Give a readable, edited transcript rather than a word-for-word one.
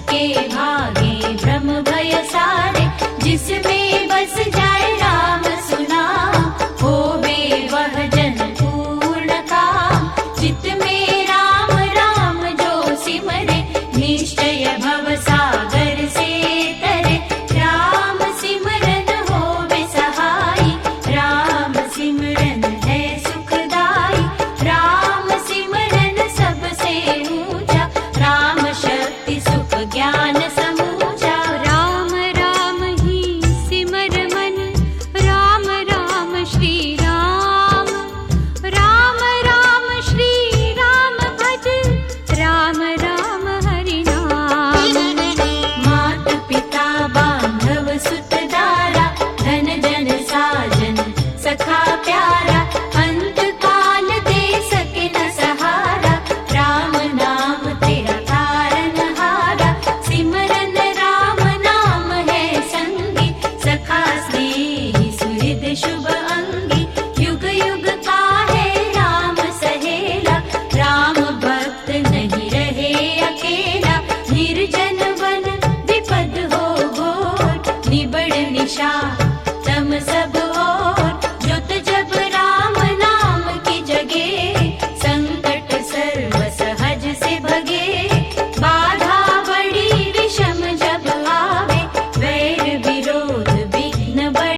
के भागे भ्रम भय सारे, जिसमें बस जाए राम सुना, होवे वह जन पूर्ण काम। चित में राम राम जो सिमरे, निश्चय भव सागर से तरे। राम सिमरन होवे सहाई, राम सिमरन है सुखदाई। राम सिमरन सबसे ऊंचा, राम शक्ति सुख ज्ञान समूचा। राम राम ही सिमर मन, राम राम श्री राम। राम राम श्री राम भज, राम राम हरि नाम। मात पिता बांधव सुत दारा, धन जन साजन सखा प्यारा। अंत काल दे सके न सहारा, राम नाम तेरा तारन हारा। सिमरन राम नाम है संगी, सखा स्नेही सुहृद शुभ अंगी। युग युग का है राम सहेला, राम भक्त नहीं रहे अकेला। निर्जन वन विपद हो घोर, निबड़ निशा